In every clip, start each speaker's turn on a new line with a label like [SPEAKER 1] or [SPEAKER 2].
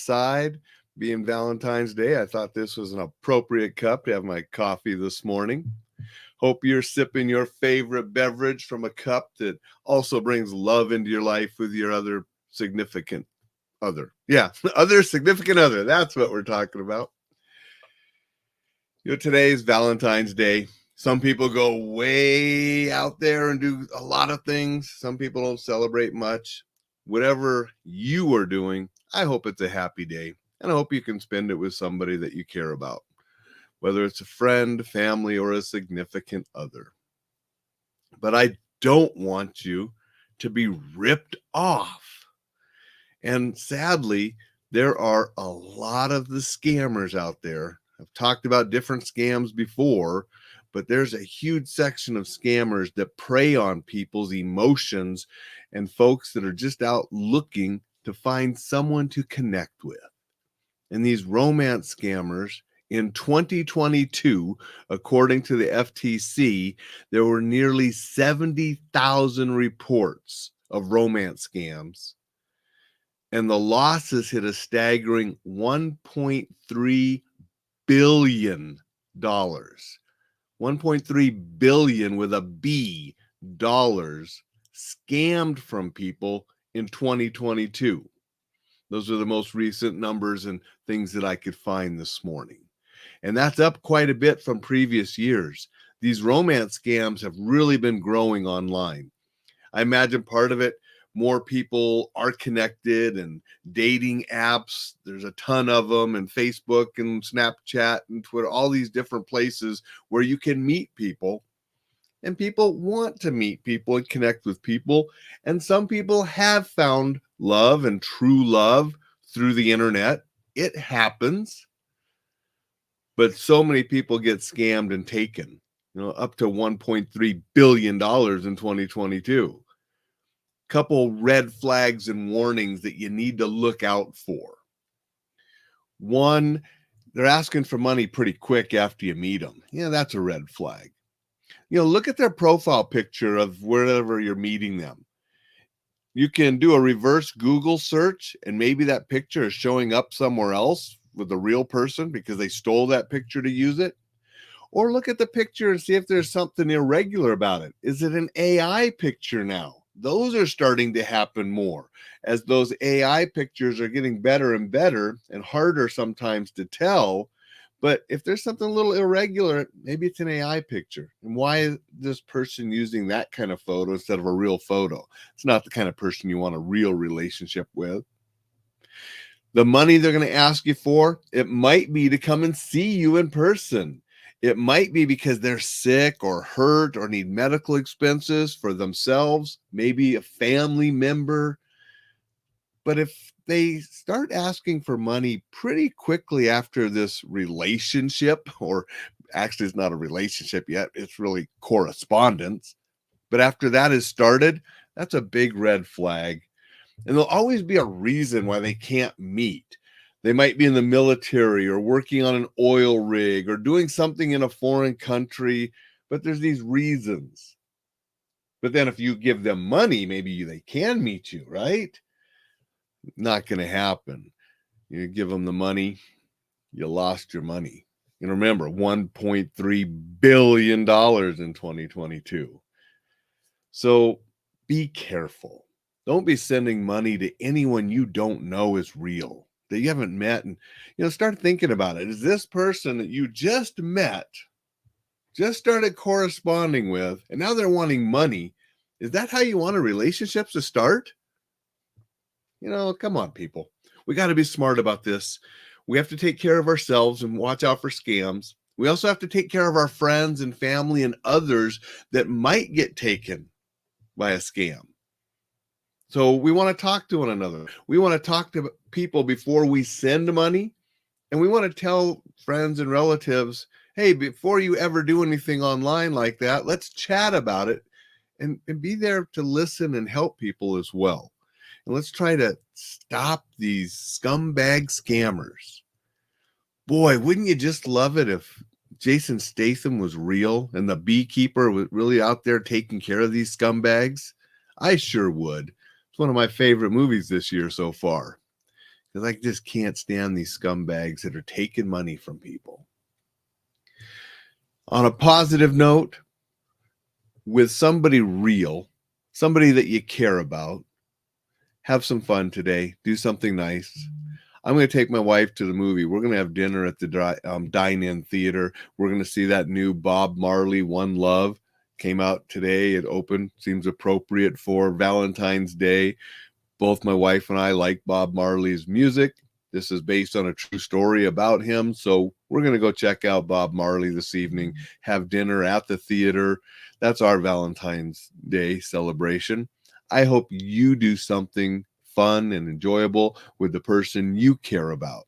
[SPEAKER 1] aside, being Valentine's Day, I thought this was an appropriate cup to have my coffee this morning. Hope you're sipping your favorite beverage from a cup that also brings love into your life with your other significant other. Yeah, other significant other. That's what we're talking about. Today is Valentine's Day. Some people go way out there and do a lot of things. Some people don't celebrate much. Whatever you are doing, I hope it's a happy day. And I hope you can spend it with somebody that you care about, whether it's a friend, family, or a significant other. But I don't want you to be ripped off. And sadly, there are a lot of the scammers out there. I've talked about different scams before, but there's a huge section of scammers that prey on people's emotions and folks that are just out looking to find someone to connect with. And these romance scammers in 2022, according to the FTC, there were nearly 70,000 reports of romance scams. And the losses hit a staggering $1.3 billion. 1.3 billion with a B dollars scammed from people in 2022. Those are the most recent numbers and things that I could find this morning. And that's up quite a bit from previous years. These romance scams have really been growing online. I imagine part of it, more people are connected, and dating apps, there's a ton of them, and Facebook and Snapchat and Twitter, all these different places where you can meet people. And people want to meet people and connect with people. And some people have found love and true love through the internet. It happens. But so many people get scammed and taken, up to $1.3 billion in 2022. Couple red flags and warnings that you need to look out for. One, they're asking for money pretty quick after you meet them. Yeah, that's a red flag. Look at their profile picture of wherever you're meeting them. You can do a reverse Google search, and maybe that picture is showing up somewhere else with a real person because they stole that picture to use it. Or look at the picture and see if there's something irregular about it. Is it an AI picture now? Those are starting to happen more as those AI pictures are getting better and better and harder sometimes to tell. But if there's something a little irregular, maybe it's an AI picture. And why is this person using that kind of photo instead of a real photo? It's not the kind of person you want a real relationship with. The money they're going to ask you for, it might be to come and see you in person. It might be because they're sick or hurt or need medical expenses for themselves, maybe a family member. But if they start asking for money pretty quickly after this relationship, or actually it's not a relationship yet, it's really correspondence. But after that is started, that's a big red flag. And there'll always be a reason why they can't meet. They might be in the military or working on an oil rig or doing something in a foreign country, but there's these reasons. But then if you give them money, maybe they can meet you, right? Not going to happen. You give them the money, you lost your money. And remember, $1.3 billion in 2022. So be careful. Don't be sending money to anyone you don't know is real, that you haven't met. And, start thinking about it. Is this person that you just met, just started corresponding with, and now they're wanting money? Is that how you want a relationship to start? Come on, people. We got to be smart about this. We have to take care of ourselves and watch out for scams. We also have to take care of our friends and family and others that might get taken by a scam. So we want to talk to one another. We want to talk to people before we send money. And we want to tell friends and relatives, hey, before you ever do anything online like that, let's chat about it and be there to listen and help people as well. And let's try to stop these scumbag scammers. Boy, wouldn't you just love it if Jason Statham was real and the beekeeper was really out there taking care of these scumbags? I sure would. It's one of my favorite movies this year so far. because I just can't stand these scumbags that are taking money from people. On a positive note, with somebody real, somebody that you care about, have some fun today. Do something nice. I'm going to take my wife to the movie. We're going to have dinner at the dine-in theater. We're going to see that new Bob Marley, One Love. Came out today. It opened. Seems appropriate for Valentine's Day. Both my wife and I like Bob Marley's music. This is based on a true story about him. So we're going to go check out Bob Marley this evening, have dinner at the theater. That's our Valentine's Day celebration. I hope you do something fun and enjoyable with the person you care about.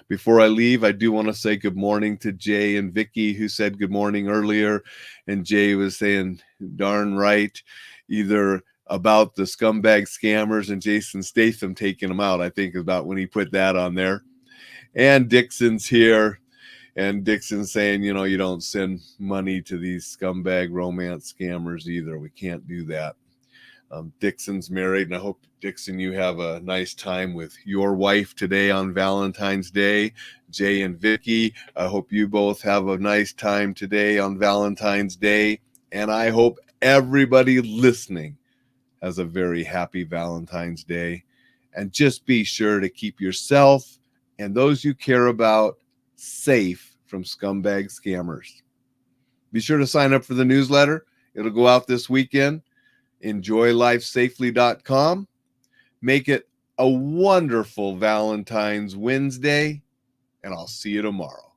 [SPEAKER 1] Before I leave, I do want to say good morning to Jay and Vicky, who said good morning earlier. And Jay was saying, darn right, either about the scumbag scammers and Jason Statham taking them out, I think about when he put that on there. And Dixon's here. And Dixon's saying, you know, you don't send money to these scumbag romance scammers either. We can't do that. Dixon's married, and I hope, Dixon, you have a nice time with your wife today on Valentine's Day. Jay and Vicky, I hope you both have a nice time today on Valentine's Day. And I hope everybody listening has a very happy Valentine's Day. And just be sure to keep yourself and those you care about safe from scumbag scammers. Be sure to sign up for the newsletter. It'll go out this weekend. EnjoyLifeSafely.com. Make it a wonderful Valentine's Wednesday, and I'll see you tomorrow.